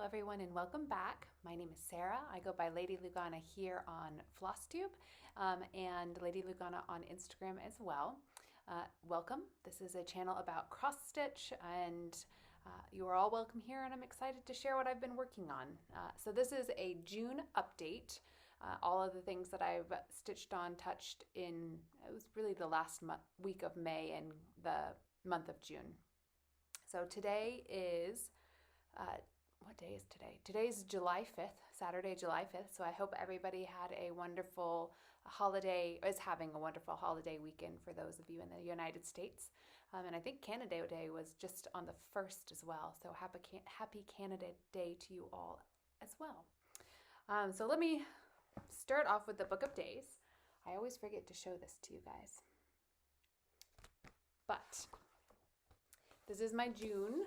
everyone, and welcome back. My name is Sarah. I go by Lady Lugana here on Flosstube and Lady Lugana on Instagram as well. Welcome. This is a channel about cross stitch, and you are all welcome here, and I'm excited to share what I've been working on. So this is a June update. All of the things that I've stitched on, touched in, it was really the last week of May and the month of June. So today is what day is today? Today's July 5th, Saturday, July 5th. So I hope everybody had a wonderful holiday, is having a wonderful holiday weekend for those of you in the United States. And I think Canada Day was just on the 1st as well. So happy Canada Day to you all as well. So let me start off with the Book of Days. I always forget to show this to you guys. But this is my June.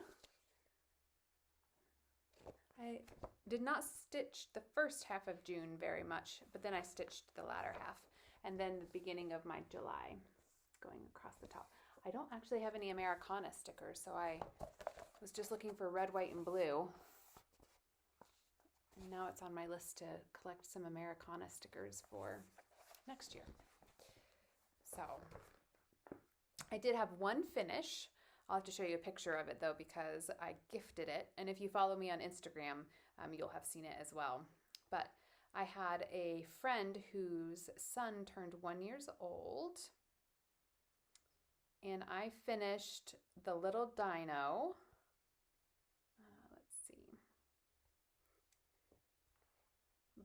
I did not stitch the first half of June very much, but then I stitched the latter half, and then the beginning of my July going across the top. I don't actually have any Americana stickers, so I was just looking for red, white, and blue. And now it's on my list to collect some Americana stickers for next year. So I did have one finish. I'll have to show you a picture of it though, because I gifted it. And if you follow me on Instagram, you'll have seen it as well. But I had a friend whose son turned 1 year old. And I finished the little Dino. Let's see.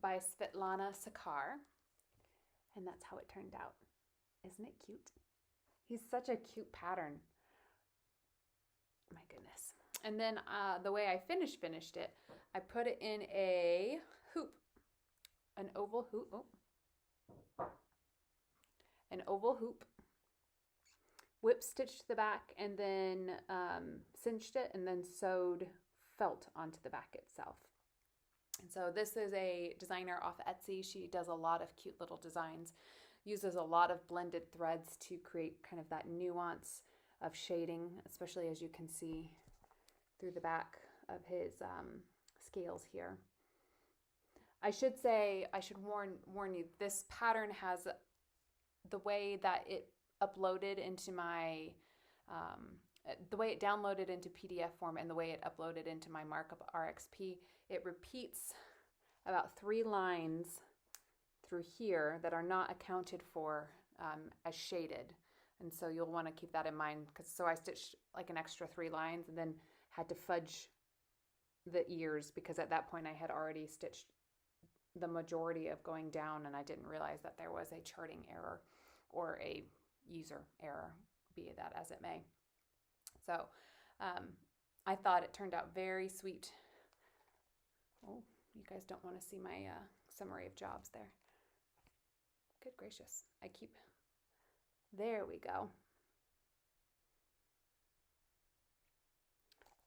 By Svetlana Sakar. And that's how it turned out. Isn't it cute? He's such a cute pattern. My goodness. And then the way I finished it, I put it in a hoop, an oval hoop, whip stitched the back, and then cinched it, and then sewed felt onto the back itself. And so this is a designer off Etsy. She does a lot of cute little designs, uses a lot of blended threads to create kind of that nuance of shading, especially as you can see through the back of his scales here. I should say, I should warn you, this pattern has the way that it uploaded into my, the way it downloaded into PDF form and the way it uploaded into my markup RXP, it repeats about 3 lines through here that are not accounted for as shaded. And so you'll want to keep that in mind, because so I stitched like an extra 3 lines and then had to fudge the ears, because at that point I had already stitched the majority of going down, and I didn't realize that there was a charting error or a user error, be that as it may. So I thought it turned out very sweet. Oh, you guys don't want to see my summary of jobs there. Good gracious. There we go.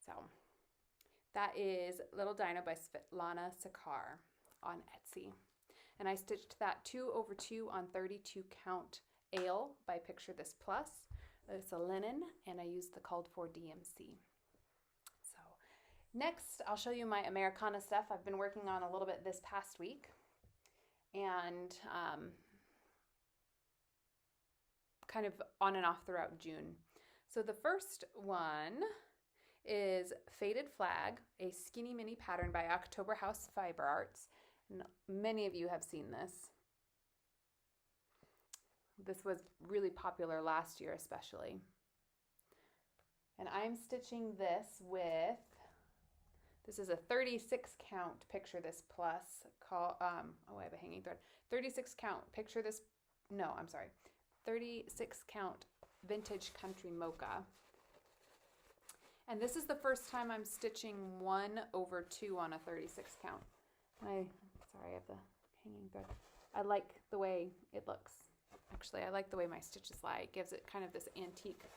So that is Little Dino by Svetlana Sakar on Etsy. And I stitched that 2/2 on 32 count Ale by Picture This Plus. It's a linen, and I used the called for DMC. So next, I'll show you my Americana stuff I've been working on a little bit this past week. And kind of on and off throughout June. So the first one is Faded Flag, a skinny mini pattern by October House Fiber Arts. And many of you have seen this. This was really popular last year especially. And I'm stitching this with, this is a 36 count Picture This Plus, I have a hanging thread. 36 count Picture This, no, I'm sorry. 36 count Vintage Country Mocha. And this is the first time I'm stitching 1/2 on a 36 count. Sorry, I have the hanging thread. I like the way it looks. Actually, I like the way my stitches lie. It gives it kind of this antique,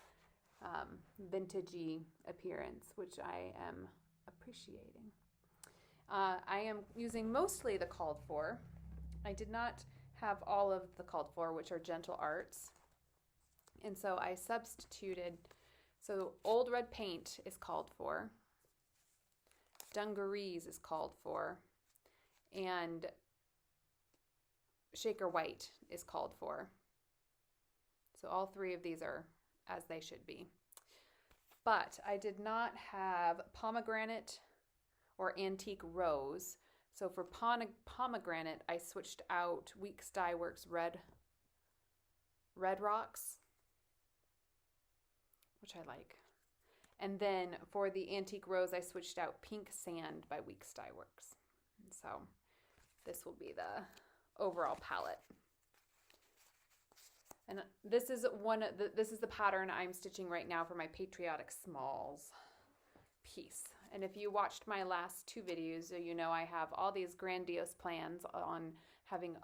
vintagey appearance, which I am appreciating. I am using mostly the called for. I did not have all of the called for, which are Gentle Arts. And so I substituted, so Old Red Paint is called for. dungarees is called for, and shaker white is called for. So all three of these are as they should be. But I did not have pomegranate or antique rose. So for pomegranate, I switched out Weeks Dye Works Red Rocks, which I like. And then for the antique rose, I switched out Pink Sand by Weeks Dye Works. And so this will be the overall palette. And this is the pattern I'm stitching right now for my Patriotic Smalls piece. And if you watched my last two videos, you know I have all these grandiose plans on having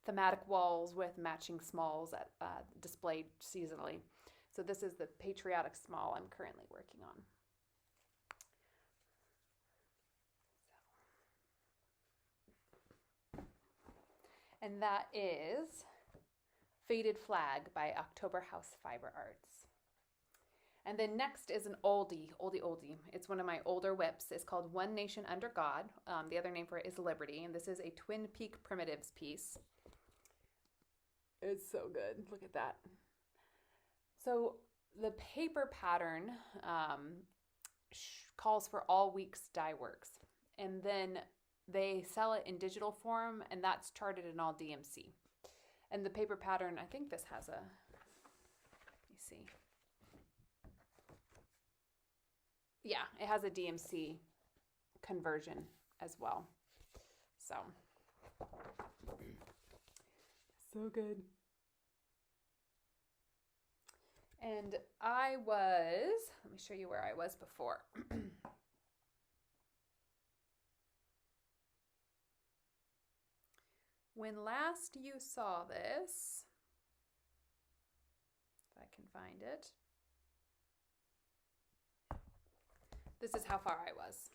thematic walls with matching smalls displayed seasonally. So this is the Patriotic Small I'm currently working on. And that is Faded Flag by October House Fiber Arts. And then next is an oldie. It's one of my older whips. It's called One Nation Under God. The other name for it is Liberty. And this is a Twin Peak Primitives piece. It's so good. Look at that. So the paper pattern calls for all Weeks Dye Works. And then they sell it in digital form, and that's charted in all DMC. And the paper pattern, I think this has a, let me see. Yeah, it has a DMC conversion as well. So good. And I was, let me show you where I was before. When last you saw this, if I can find it, this is how far I was.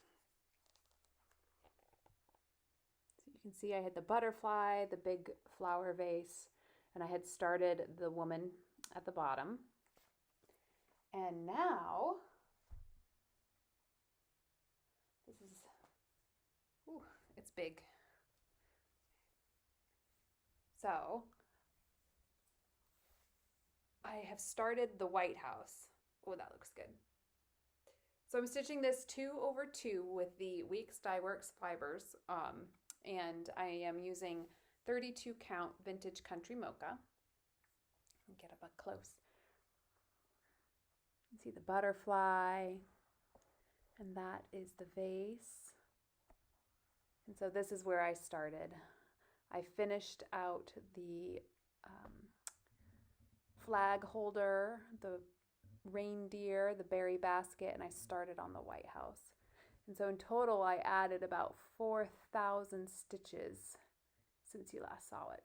So you can see I had the butterfly, the big flower vase, and I had started the woman at the bottom. And now, this is, ooh, it's big. So I have started the White House. Oh, that looks good. So I'm stitching this 2/2 with the Weeks Dye Works fibers, and I am using 32 count Vintage Country Mocha. Get up close. You can see the butterfly, and that is the vase. And so this is where I started. I finished out the flag holder, the reindeer, the berry basket, and I started on the White House. And so in total, I added about 4,000 stitches since you last saw it.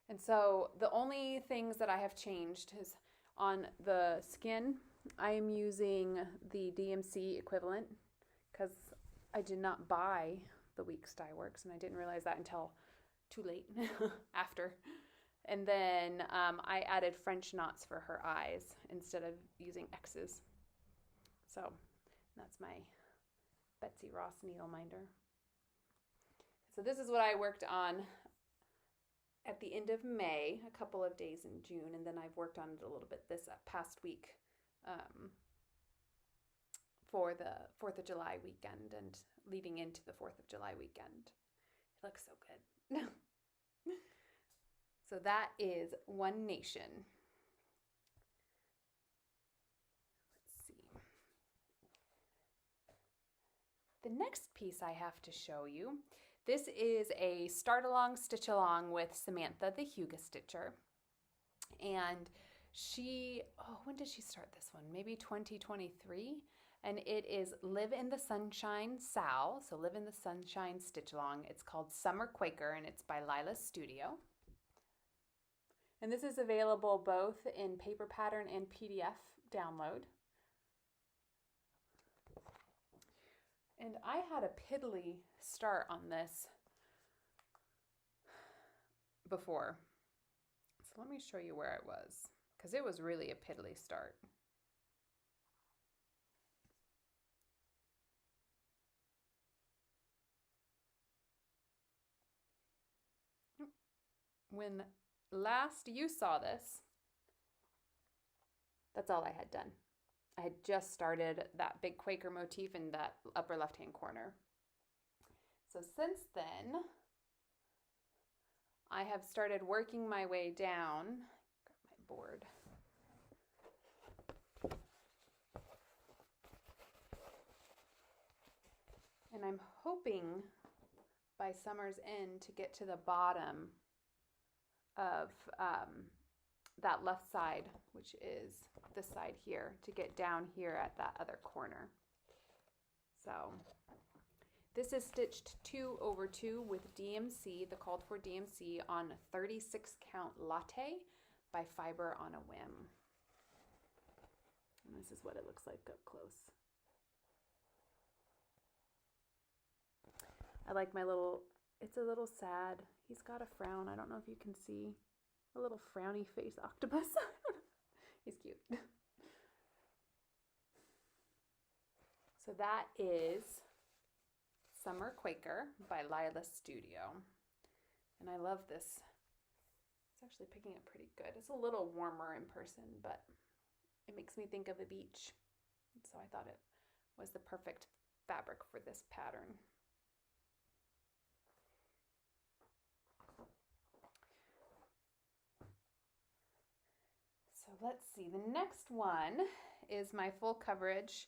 And so the only things that I have changed is on the skin, I am using the DMC equivalent because I did not buy the Weeks Dye Works, and I didn't realize that until too late after. And then I added French knots for her eyes instead of using X's. So that's my Betsy Ross needle minder. So this is what I worked on at the end of May, a couple of days in June, and then I've worked on it a little bit this past week for the 4th of July weekend and leading into the 4th of July weekend. It looks so good. So that is One Nation. Let's see. The next piece I have to show you, this is a start along, stitch along with Samantha the Huga Stitcher. And she, when did she start this one? Maybe 2023? And it is Live in the Sunshine Sal, so Live in the Sunshine Stitch Along. It's called Summer Quaker, and it's by Lila's Studio. And this is available both in paper pattern and PDF download. And I had a piddly start on this before. So let me show you where I was, because it was really a piddly start. when last you saw this, that's all I had done. I had just started that big Quaker motif in that upper left-hand corner. So since then, I have started working my way down. Grab my board. And I'm hoping by summer's end to get to the bottom of that left side, which is this side here, to get down here at that other corner. So this is stitched 2 over 2 with DMC, the called for DMC, on 36 count Latte by Pfeiffer on a Whim. And this is what it looks like up close. I like my little, it's a little sad. He's got a frown. I don't know if you can see a little frowny face octopus. He's cute. So that is Summer Quaker by Lila Studio. And I love this. It's actually picking up pretty good. It's a little warmer in person, but it makes me think of the beach. So I thought it was the perfect fabric for this pattern. So let's see, the next one is my full coverage.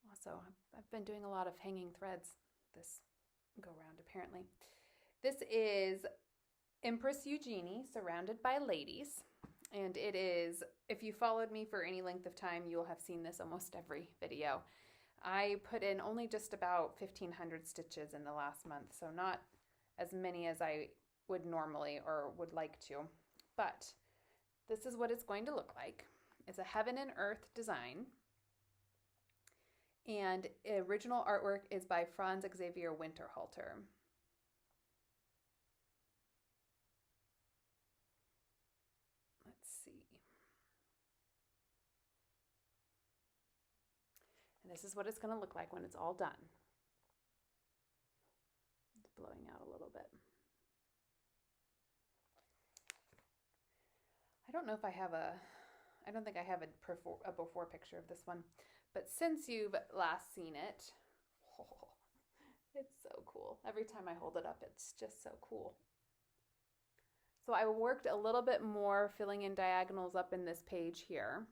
Also, I've been doing a lot of hanging threads this go round apparently. This is Empress Eugenie, Surrounded by Ladies. And it is, if you followed me for any length of time, you'll have seen this almost every video. I put in only just about 1,500 stitches in the last month, so not as many as I would normally or would like to. But this is what it's going to look like. It's a heaven and earth design. And original artwork is by Franz Xavier Winterhalter. Let's see. And this is what it's going to look like when it's all done. It's blowing out a little bit. I don't know if I have I don't think I have a before picture of this one, but since you've last seen it, oh, it's so cool. Every time I hold it up, it's just so cool. So I worked a little bit more filling in diagonals up in this page here.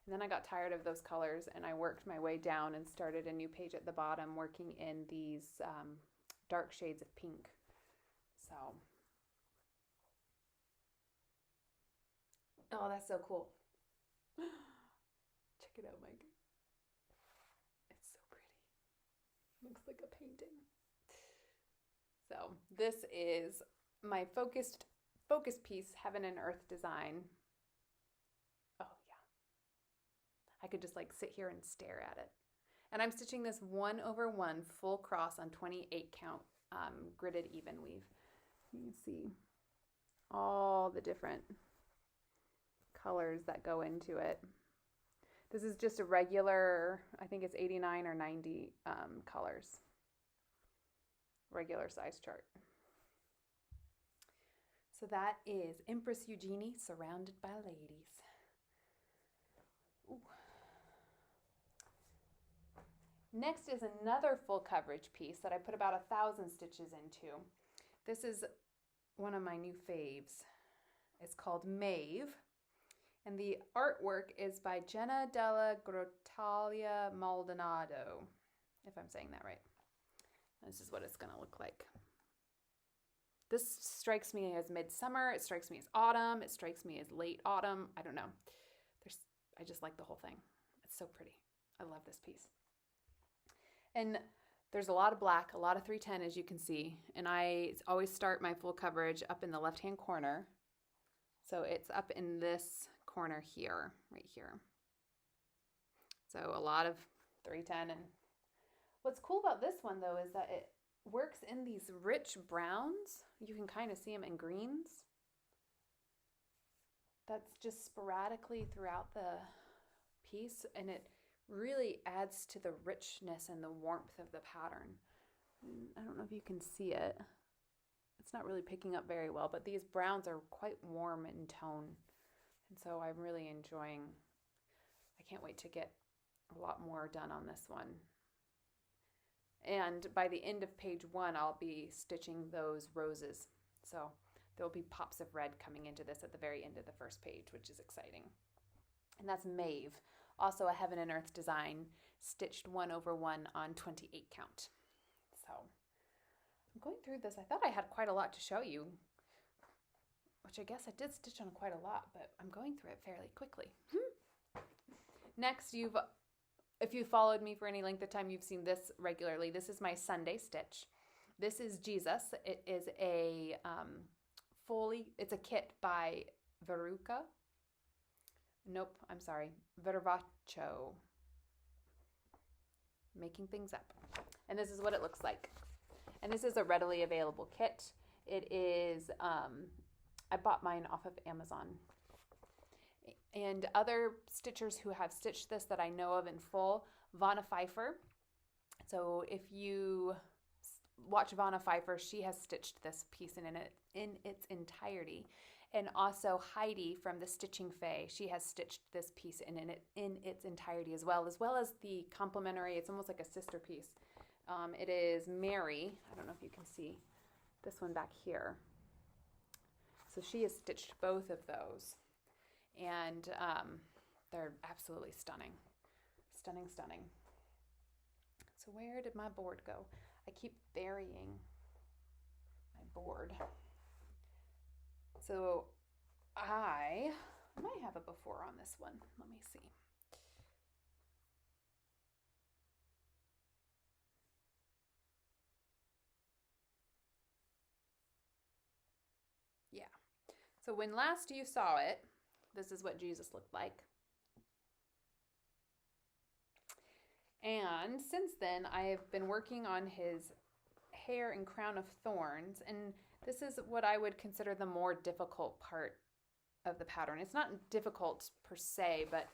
And then I got tired of those colors and I worked my way down and started a new page at the bottom working in these dark shades of pink. So, oh, that's so cool. Check it out, Mike. It's so pretty. Looks like a painting. So this is my focus piece, Heaven and Earth design. Oh yeah. I could just like sit here and stare at it. And I'm stitching this 1 over 1 full cross on 28 count gridded even weave. You can see all the different colors that go into it. This is just a regular, I think it's 89 or 90 colors. Regular size chart. So that is Empress Eugenie, Surrounded by Ladies. Ooh. Next is another full coverage piece that I put about 1,000 stitches into. This is one of my new faves. It's called Mave. And the artwork is by Jenna della Grottaglia Maldonado, if I'm saying that right. This is what it's going to look like. This strikes me as midsummer. It strikes me as autumn. It strikes me as late autumn. I don't know. I just like the whole thing. It's so pretty. I love this piece. And there's a lot of black, a lot of 310, as you can see. And I always start my full coverage up in the left-hand corner. So it's up in this corner here, right here. So a lot of 310. And what's cool about this one though is that it works in these rich browns. You can kind of see them in greens. That's just sporadically throughout the piece, and it really adds to the richness and the warmth of the pattern. I don't know if you can see it. it's not really picking up very well, but these browns are quite warm in tone. And so I'm really enjoying, I can't wait to get a lot more done on this one. And by the end of page 1, I'll be stitching those roses. So there'll be pops of red coming into this at the very end of the first page, which is exciting. And that's Mave, also a Heaven and Earth design, stitched 1/1 on 28 count. So I'm going through this. I thought I had quite a lot to show you, which I guess I did stitch on quite a lot, but I'm going through it fairly quickly. Next, if you followed me for any length of time, you've seen this regularly. This is my Sunday stitch. This is Jesus. It is a it's a kit by Vervaco. Nope, I'm sorry, Vervaco. Making things up. And this is what it looks like. And this is a readily available kit. It is, I bought mine off of Amazon. And other stitchers who have stitched this that I know of in full, Pfeiffer. So if you watch Pfeiffer, she has stitched this piece in its entirety. And also Heidi from the Stitching Fae, she has stitched this piece in its entirety as well as the complementary, it's almost like a sister piece. It is Mary. I don't know if you can see this one back here. So she has stitched both of those. And they're absolutely stunning. Stunning, stunning. So where did my board go? I keep burying my board. So I might have a before on this one. Let me see. Yeah. So when last you saw it, this is what Jesus looked like. And since then, I have been working on his hair and crown of thorns, and this is what I would consider the more difficult part of the pattern. It's not difficult per se, but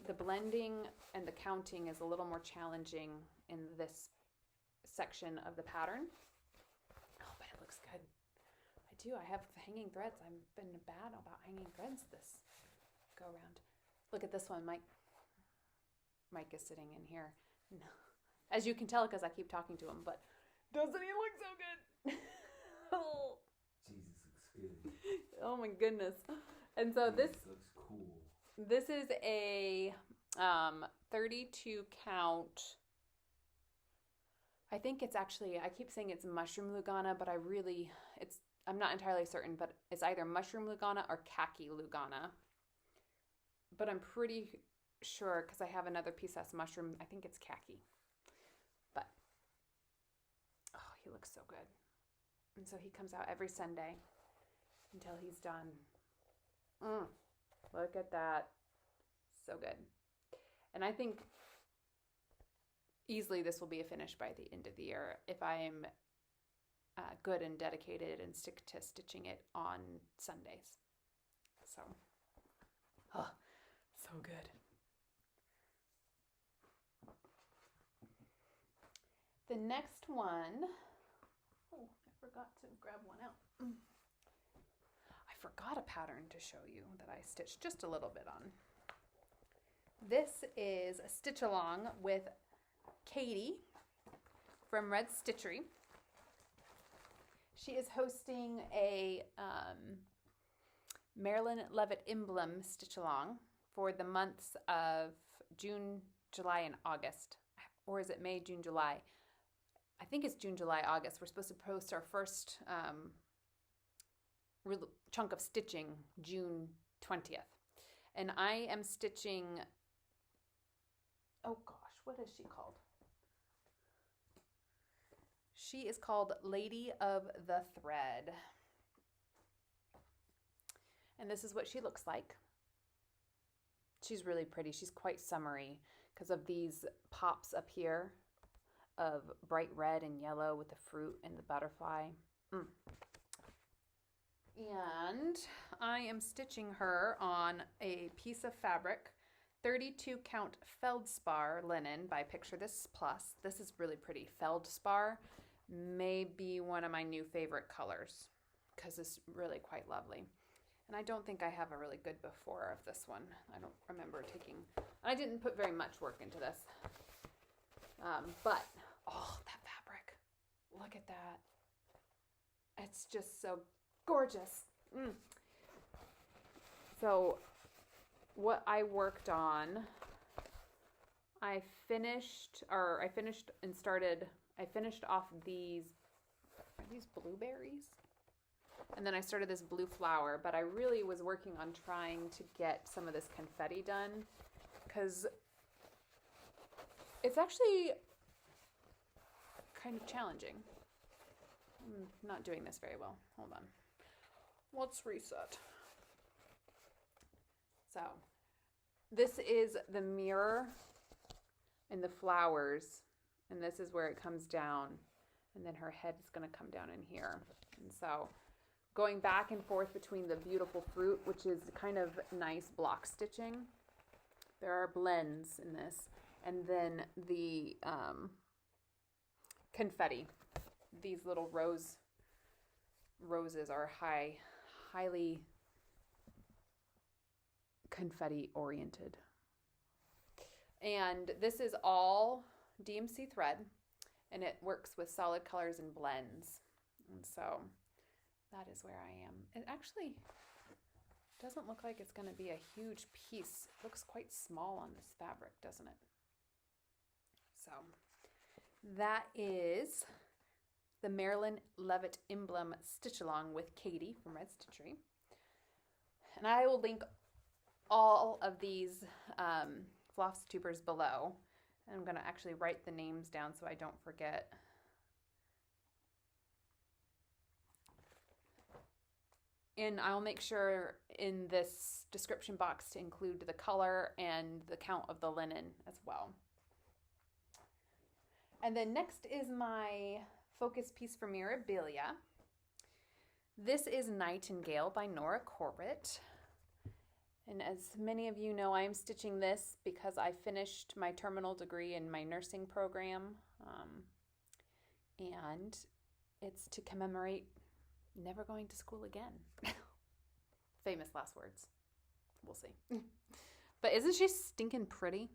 the blending and the counting is a little more challenging in this section of the pattern. Oh, but it looks good. I do. I have hanging threads. I've been bad about hanging threads this go around. Look at this one. Mike is sitting in here. No. As you can tell because I keep talking to him, but doesn't he look so good? Oh. Jesus looks good. Oh my goodness. And so this looks cool. This is a 32 count. I think it's actually, I keep saying it's mushroom Lugana, but I'm not entirely certain, but it's either mushroom Lugana or khaki Lugana. But I'm pretty sure because I have another piece that's mushroom. I think it's khaki. But, oh, he looks so good. And so he comes out every Sunday until he's done. Look at that. So good. And I think easily this will be a finish by the end of the year if I'm good and dedicated and stick to stitching it on Sundays. So, oh, so good. The next one, oh, I forgot to grab one out. I forgot a pattern to show you that I stitched just a little bit on. This is a stitch along with Katie from Red Stitchery. She is hosting a Marilyn Levit Emblem stitch along for the months of June, July, and August. Or is it May, June, July? I think it's June, July, August. We're supposed to post our first chunk of stitching June 20th. And I am stitching, oh gosh, what is she called? She is called Lady of the Thread. And this is what she looks like. She's really pretty. She's quite summery because of these pops up here of bright red and yellow with the fruit and the butterfly. And I am stitching her on a piece of fabric, 32 count Feldspar linen by Picture This Plus. This is really pretty. Feldspar may be one of my new favorite colors. because it's really quite lovely. And I don't think I have a really good before of this one. I don't remember taking, I didn't put very much work into this. But, oh, that fabric. Look at that. It's just so gorgeous. So what I worked on, I finished off these, are these blueberries? And then I started this blue flower, but I really was working on trying to get some of this confetti done because it's actually kind of challenging. I'm not doing this very well. Hold on. Let's reset. So this is the mirror and the flowers, and this is where it comes down, and then her head is going to come down in here. And so going back and forth between the beautiful fruit, which is kind of nice block stitching. There are blends in this. And then the confetti. These little roses are highly confetti oriented. And this is all DMC thread, and it works with solid colors and blends. And so that is where I am. It actually doesn't look like it's going to be a huge piece. It looks quite small on this fabric, doesn't it? So that is the Marilyn Levit Emblem Stitch Along with Katie from Red Stitchery. And I will link all of these Flosstubers below. And I'm going to actually write the names down so I don't forget. And I'll make sure in this description box to include the color and the count of the linen as well. And then next is my focus piece for Mirabilia. This is Nightingale by Nora Corbett. And as many of you know, I am stitching this because I finished my terminal degree in my nursing program. And it's to commemorate never going to school again. Famous last words. We'll see. But isn't she stinking pretty?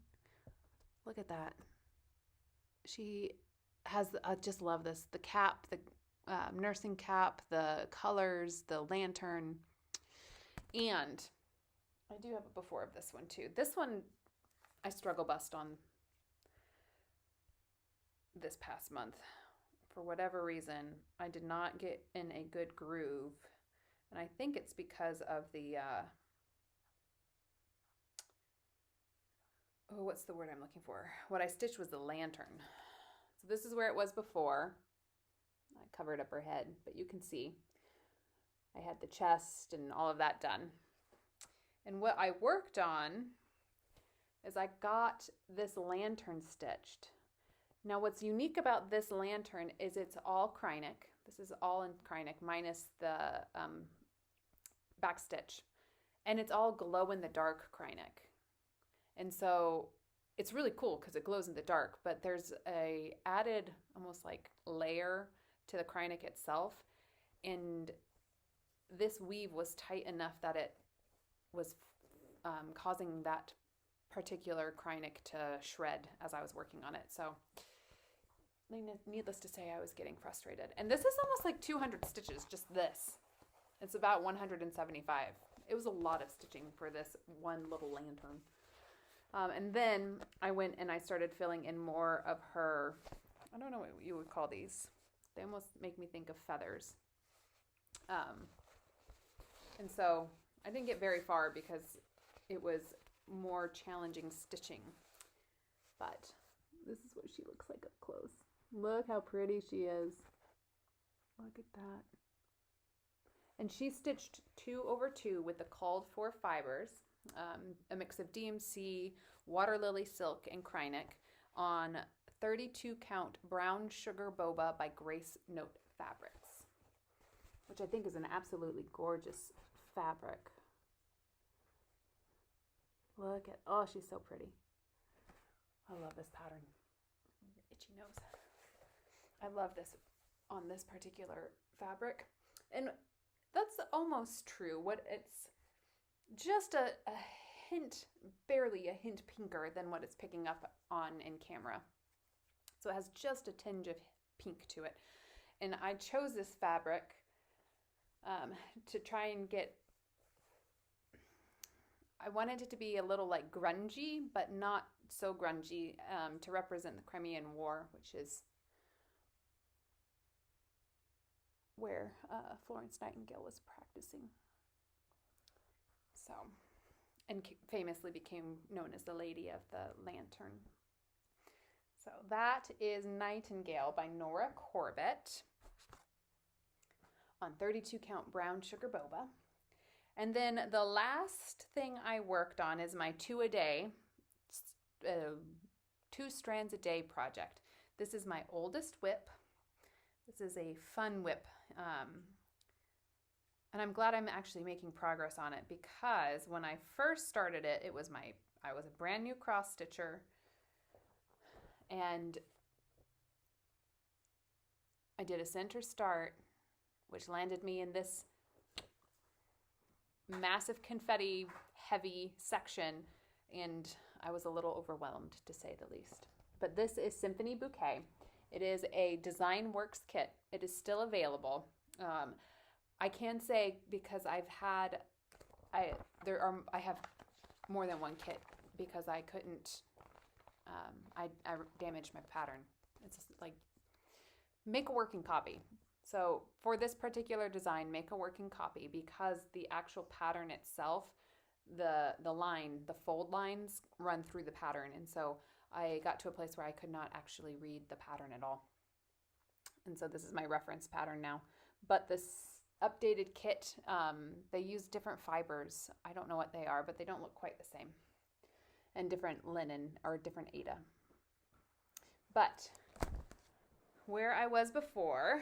Look at that. She has, I just love this. The cap, the nursing cap, the colors, the lantern. And I do have a before of this one too. This one I struggle bust on this past month. For whatever reason, I did not get in a good groove. And I think it's because of the, oh, what's the word I'm looking for? What I stitched was the lantern. So this is where it was before. I covered up her head, but you can see I had the chest and all of that done. And what I worked on is I got this lantern stitched. Now what's unique about this lantern is it's all Krynic. This is all in Krynic minus the back stitch. And it's all glow in the dark Krynic. And so it's really cool because it glows in the dark, but there's a added almost like layer to the Krynic itself. And this weave was tight enough that it was causing that particular Krynic to shred as I was working on it. So needless to say, I was getting frustrated. And this is almost like 200 stitches, just this. It's about 175. It was a lot of stitching for this one little lantern. And then I went and I started filling in more of her, I don't know what you would call these. They almost make me think of feathers. And so I didn't get very far because it was more challenging stitching. But this is what she looks like up close. Look how pretty she is. Look at that. And she stitched 2/2 with the called for fibers, a mix of DMC, water lily silk, and Krynic on 32 count brown sugar boba by Grace Note Fabrics, which I think is an absolutely gorgeous fabric. Look at, oh, she's so pretty. I love this pattern. Itchy nose. I love this on this particular fabric. And That's almost true. It's just a hint, barely a hint pinker than what it's picking up on in camera. So it has just a tinge of pink to it. And I chose this fabric to try and get, I wanted it to be a little like grungy, but not so grungy, to represent the Crimean War, which is where Florence Nightingale was practicing. So, and famously became known as the Lady of the Lantern. So that is Nightingale by Nora Corbett on 32 count brown sugar boba. And then the last thing I worked on is my 2 strands a day project. This is my oldest whip. This is a fun whip. And I'm glad I'm actually making progress on it, because when I first started it, I was a brand new cross stitcher, and I did a center start, which landed me in this massive confetti heavy section, and I was a little overwhelmed, to say the least. But this is Symphony Bouquet. It is a Design Works kit. It is still available. I can say, because I have more than one kit, because I couldn't, I damaged my pattern. It's just like, make a working copy. So for this particular design, make a working copy, because the actual pattern itself, the fold lines run through the pattern. And so I got to a place where I could not actually read the pattern at all. And so this is my reference pattern now. But this updated kit, they use different fibers. I don't know what they are, but they don't look quite the same. And different linen, or different Aida. But where I was before,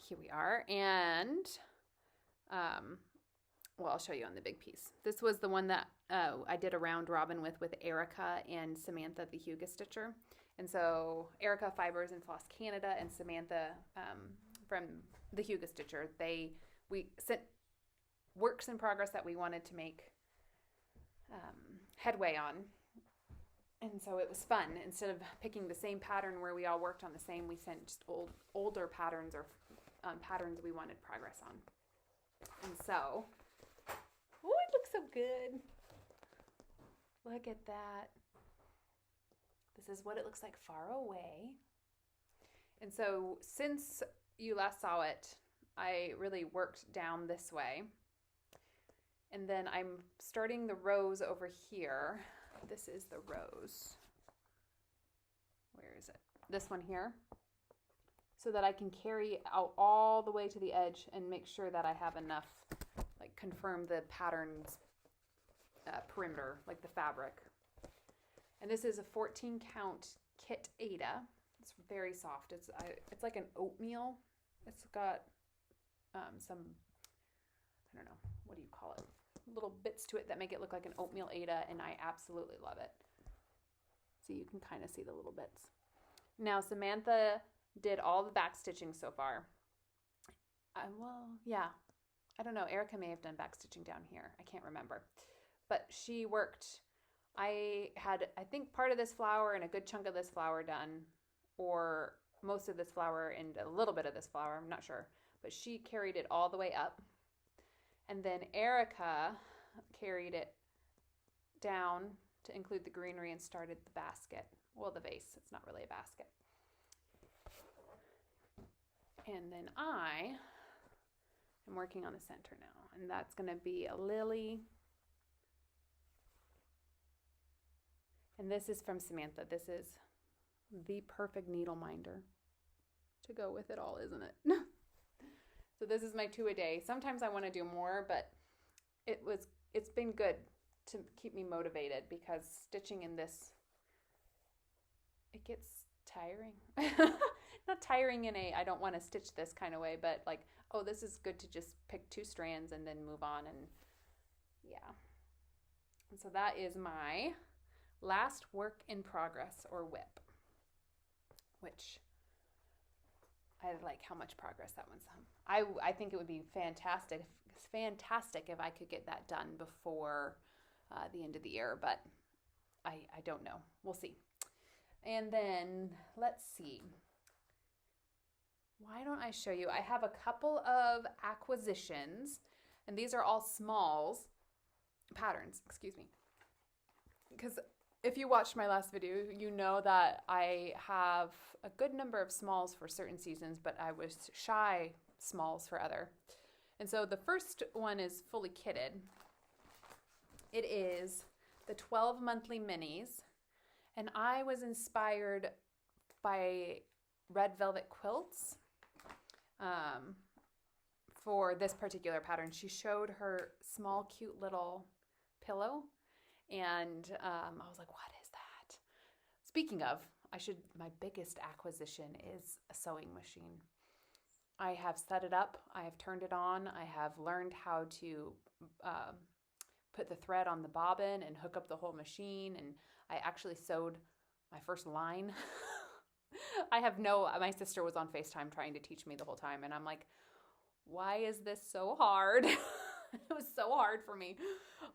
here we are. And well, I'll show you on the big piece. This was the one that I did a round robin with Erica and Samantha, the Huga Stitcher. And so Erica Fibers and Floss Canada, and Samantha from the Huga Stitcher, we sent works in progress that we wanted to make headway on. And so it was fun. Instead of picking the same pattern where we all worked on the same, we sent just older patterns, or patterns we wanted progress on. And so, oh, it looks so good. Look at that. This is what it looks like far away. And so since you last saw it, I really worked down this way. And then I'm starting the rows over here. This is the rose. Where is it? This one here. So that I can carry out all the way to the edge and make sure that I have enough, like confirm the pattern's perimeter, like the fabric. And this is a 14 count kit Aida. It's very soft. It's like an oatmeal. It's got some, I don't know, what do you call it? Little bits to it that make it look like an oatmeal Aida, and I absolutely love it. So you can kind of see the little bits. Now Samantha did all the back stitching so far. Well, yeah. I don't know. Erica may have done back stitching down here. I can't remember. But she worked. I had, I think, part of this flower and a good chunk of this flower done, or most of this flower and a little bit of this flower. I'm not sure. But she carried it all the way up. And then Erica carried it down to include the greenery and started the basket. Well, the vase. It's not really a basket. And then I am working on the center now. And that's going to be a lily. And this is from Samantha. This is the perfect needle minder to go with it all, isn't it? So this is my 2 a day. Sometimes I want to do more, but it's been good to keep me motivated, because stitching in this, it gets tiring. Not tiring in a I don't want to stitch this kind of way, but like, oh, this is good to just pick 2 strands and then move on. And yeah. And so that is my last work in progress, or whip, which I like how much progress that one's done. I think it would be fantastic if I could get that done before the end of the year, but I don't know. We'll see. And then let's see. Why don't I show you? I have a couple of acquisitions, and these are all smalls patterns, excuse me. Because if you watched my last video, you know that I have a good number of smalls for certain seasons, but I was shy smalls for other. And so the first one is fully kitted. It is the 12 monthly minis, and I was inspired by red velvet quilts for this particular pattern. She showed her small, cute little pillow, and I was like, what is that? Speaking of, my biggest acquisition is a sewing machine. I have set it up. I have turned it on. I have learned how to put the thread on the bobbin and hook up the whole machine, and I actually sewed my first line. My sister was on FaceTime trying to teach me the whole time, and I'm like, why is this so hard? It was so hard for me.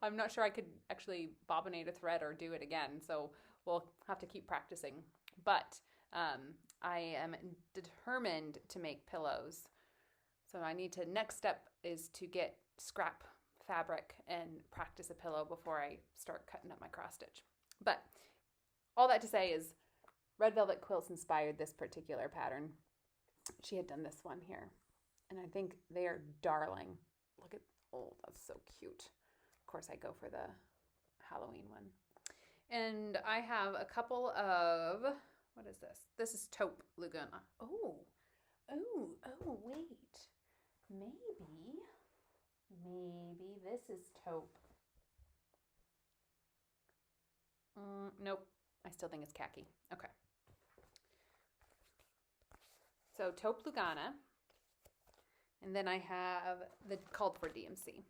I'm not sure I could actually bobbinate a thread or do it again, so we'll have to keep practicing. But I am determined to make pillows. So next step is to get scrap fabric and practice a pillow before I start cutting up my cross stitch. But all that to say is Red Velvet Quilts inspired this particular pattern. She had done this one here, and I think they are darling. Look at, oh, that's so cute. Of course, I go for the Halloween one. And I have a couple of, what is this? This is Taupe Laguna. Oh, wait. Maybe this is Taupe. Nope. I still think it's khaki. Okay. So Taupe Lugana. And then I have the called for DMC.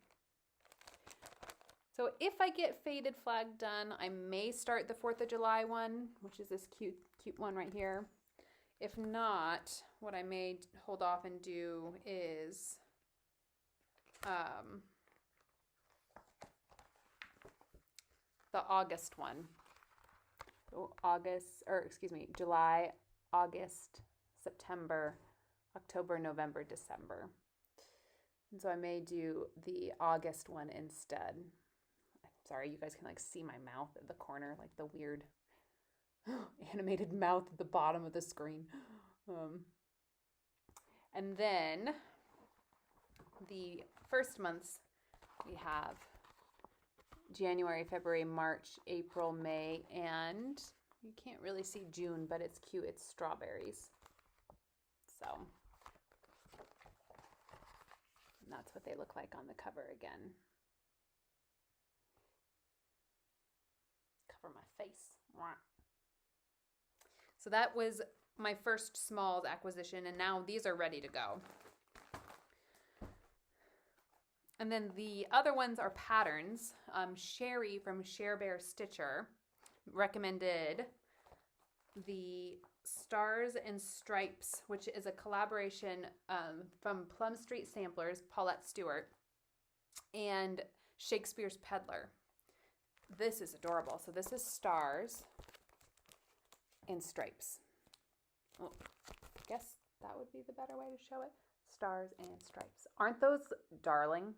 So if I get Faded Flag done, I may start the 4th of July one, which is this cute one right here. If not, what I may hold off and do is the August one. So July, August, September, October, November, December. And so I may do the August one instead. Sorry, you guys can like see my mouth at the corner, like the weird animated mouth at the bottom of the screen. And then the first months we have January, February, March, April, May, and you can't really see June, but it's cute. It's strawberries. So and that's what they look like on the cover again. Cover my face. So that was my first smalls acquisition, and now these are ready to go. And then the other ones are patterns. Sherry from Share Bear Stitcher recommended the Stars and Stripes, which is a collaboration from Plum Street Samplers, Paulette Stewart, and Shakespeare's Peddler. This is adorable. So this is Stars and Stripes. Well, I guess that would be the better way to show it. Stars and Stripes. Aren't those darling?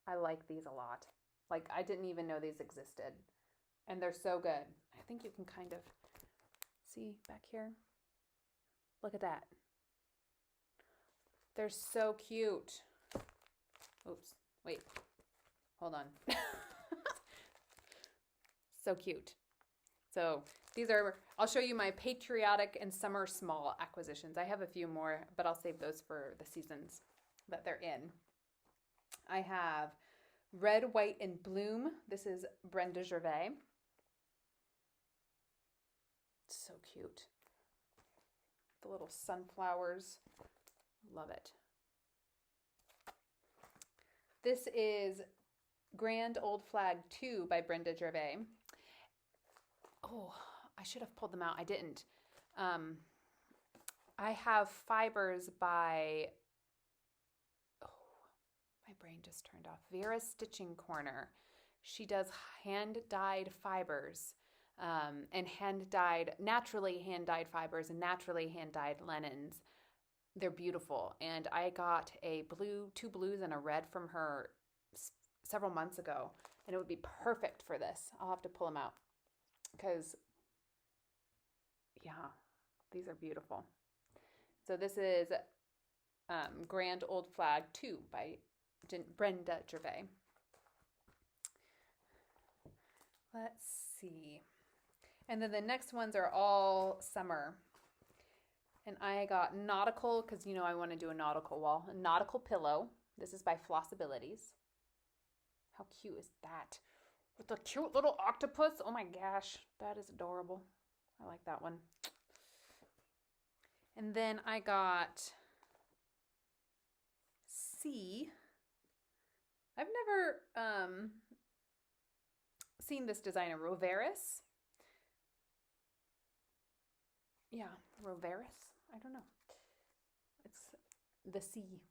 I like these a lot. Like, I didn't even know these existed. And they're so good. I think you can kind of see back here. Look at that. They're so cute. Oops. Wait. Hold on. So cute. So these are, I'll show you my Patriotic and Summer Small acquisitions. I have a few more, but I'll save those for the seasons that they're in. I have Red, White, and Bloom. This is Brenda Gervais. So cute. The little sunflowers. Love it. This is Grand Old Flag 2 by Brenda Gervais. Oh, I should have pulled them out. I didn't. I have fibers by, oh, my brain just turned off. Vera's Stitching Corner. She does hand-dyed fibers and naturally hand-dyed fibers and naturally hand-dyed linens. They're beautiful. And I got a blue, 2 blues and a red from her several months ago. And it would be perfect for this. I'll have to pull them out because, yeah, these are beautiful. So this is Grand Old Flag 2 by Brenda Gervais. Let's see. And then the next ones are all summer. And I got Nautical, because you know I want to do a nautical wall. A Nautical Pillow. This is by Flossabilities. How cute is that? With the cute little octopus. Oh my gosh, that is adorable. I like that one. And then I got C. I've never seen this designer, Roveris. Yeah, Roveris. I don't know. It's the C.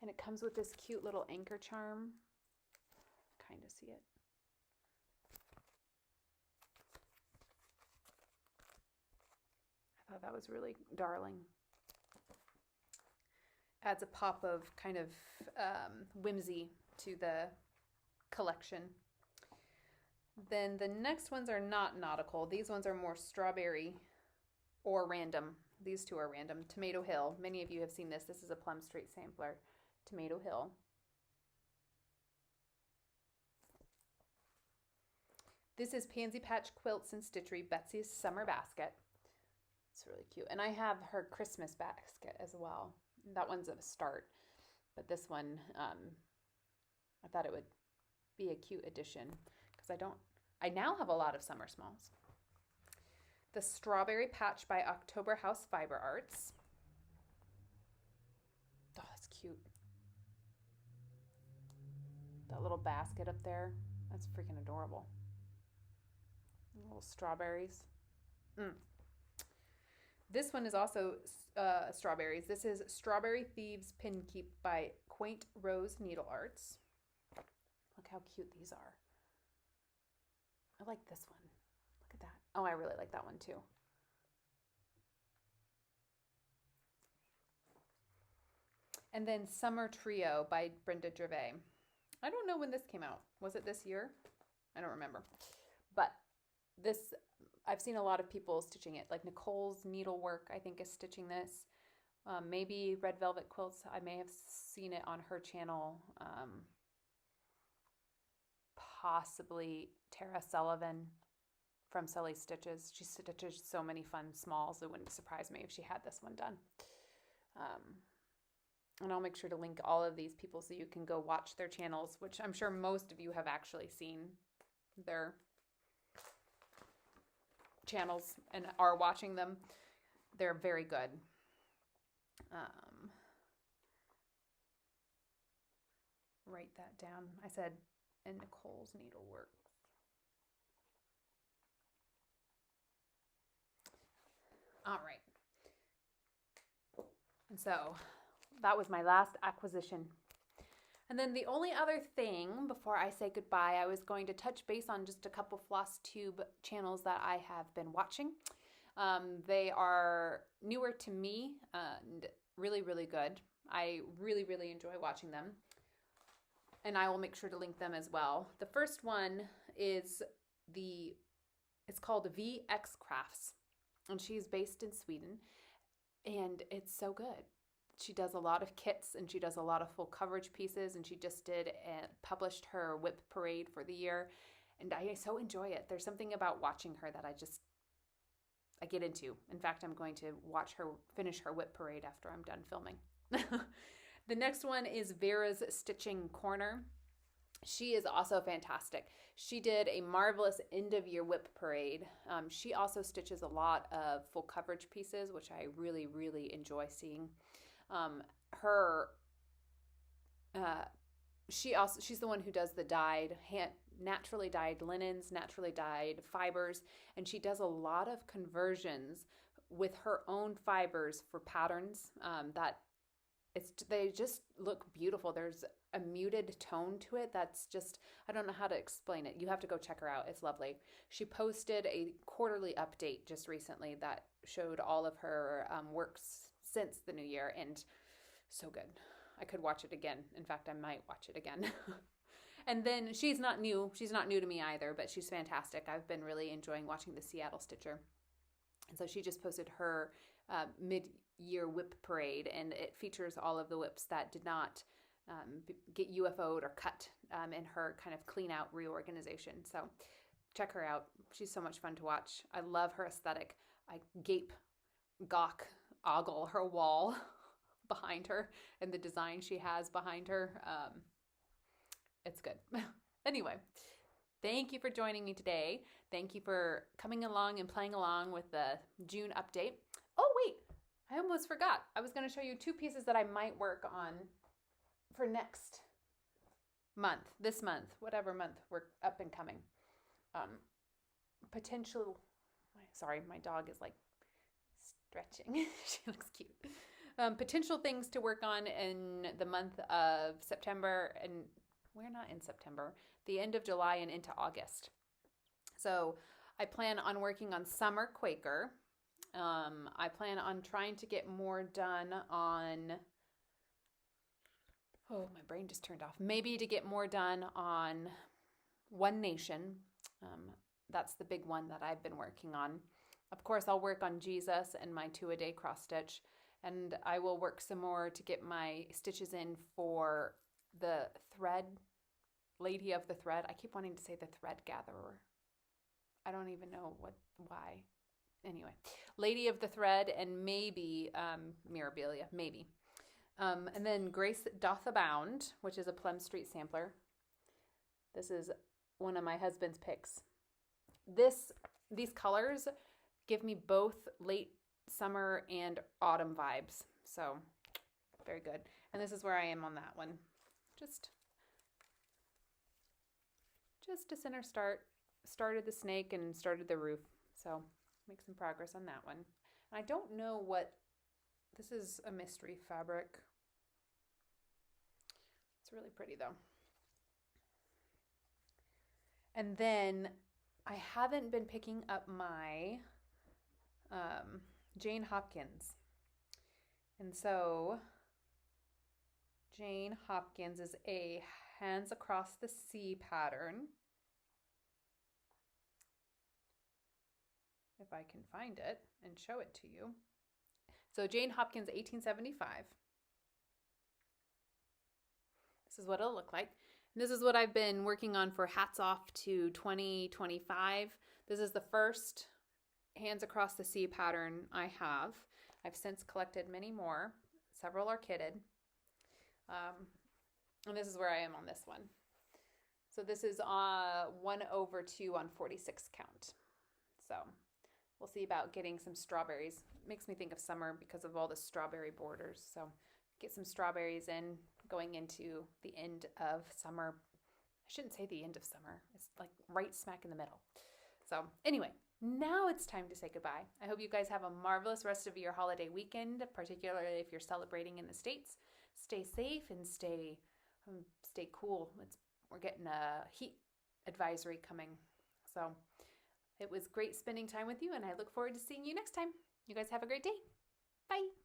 And it comes with this cute little anchor charm. Kind of see it. I thought that was really darling. Adds a pop of kind of whimsy to the collection. Then the next ones are not nautical. These ones are more strawberry or random. These two are random. Tomato Hill. Many of you have seen this. This is a Plum Street sampler. Tomato Hill. This is Pansy Patch Quilts and Stitchery, Betsy's Summer Basket. It's really cute. And I have her Christmas basket as well. That one's a start. But this one, I thought it would be a cute addition because I now have a lot of summer smalls. The Strawberry Patch by October House Fiber Arts. Oh, that's cute. That little basket up there, that's freaking adorable. Little strawberries. This one is also strawberries. This is Strawberry Thieves Pin Keep by Quaint Rose Needle Arts. Look how cute these are. I like this one. Look at that. Oh, I really like that one too. And then Summer Trio by Brenda Gervais. I don't know when this came out. Was it this year? I don't remember. But this, I've seen a lot of people stitching it. Like Nicole's Needlework, I think, is stitching this. Maybe Red Velvet Quilts. I may have seen it on her channel. Possibly Tara Sullivan from Sully Stitches. She stitches so many fun smalls. It wouldn't surprise me if she had this one done. And I'll make sure to link all of these people so you can go watch their channels, which I'm sure most of you have actually seen their channels and are watching them. They're very good. Write that down. I said, and Nicole's Needlework. All right. And so that was my last acquisition. And then the only other thing before I say goodbye, I was going to touch base on just a couple Flosstube channels that I have been watching. They are newer to me and really, really good. I really, really enjoy watching them. And I will make sure to link them as well. The first one is it's called VX Crafts. And she's based in Sweden. And it's so good. She does a lot of kits and she does a lot of full coverage pieces, and she just did and published her whip parade for the year, and I so enjoy it. There's something about watching her that I get into. In fact, I'm going to watch her finish her whip parade after I'm done filming. The next one is Vera's Stitching Corner. She is also fantastic. She did a marvelous end of year whip parade. She also stitches a lot of full coverage pieces, which I really, really enjoy seeing. She's the one who does the naturally dyed linens, naturally dyed fibers, and she does a lot of conversions with her own fibers for patterns they just look beautiful. There's a muted tone to it that's just, I don't know how to explain it. You have to go check her out. It's lovely. She posted a quarterly update just recently that showed all of her works since the new year, and so good. I could watch it again. In fact, I might watch it again. And then she's not new to me either, but she's fantastic. I've been really enjoying watching the Seattle Stitcher. And so she just posted her mid-year whip parade, and it features all of the whips that did not get UFO'd or cut in her kind of clean out reorganization. So check her out. She's so much fun to watch. I love her aesthetic. I ogle her wall behind her and the design she has behind her. It's good. Anyway, thank you for joining me today. Thank you for coming along and playing along with the June update. Oh, wait, I almost forgot. I was going to show you 2 pieces that I might work on for next month, this month, whatever month we're up and coming. Sorry, my dog is like stretching. She looks cute. Potential things to work on in the month of September, and we're not in September, the end of July and into August. So I plan on working on summer Quaker. I plan on trying to get more done on, oh, my brain just turned off. Maybe to get more done on One Nation. That's the big one that I've been working on. Of course, I'll work on Jesus and my 2-a-day cross stitch, and I will work some more to get my stitches in for the thread, Lady of the Thread. I keep wanting to say the thread gatherer. I don't even know why. Anyway, Lady of the Thread and maybe Mirabilia, maybe. And then Grace Doth Abound, which is a Plum Street sampler. This is one of my husband's picks. These colors give me both late summer and autumn vibes. So very good. And this is where I am on that one. Just a center started the snake and started the roof. So make some progress on that one. And I don't know this is a mystery fabric. It's really pretty though. And then I haven't been picking up my Jane Hopkins. And so Jane Hopkins is a Hands Across the Sea pattern. If I can find it and show it to you. So Jane Hopkins, 1875. This is what it'll look like. And this is what I've been working on for Hats Off to 2025. This is the first Hands Across the Sea pattern I have. I've since collected many more. Several are kitted. And this is where I am on this one. So this is 1/2 on 46 count. So we'll see about getting some strawberries. Makes me think of summer because of all the strawberry borders. So get some strawberries in going into the end of summer. I shouldn't say the end of summer. It's like right smack in the middle. So anyway, now it's time to say goodbye. I hope you guys have a marvelous rest of your holiday weekend, particularly if you're celebrating in the States. Stay safe and stay cool. We're getting a heat advisory coming. So it was great spending time with you, and I look forward to seeing you next time. You guys have a great day. Bye.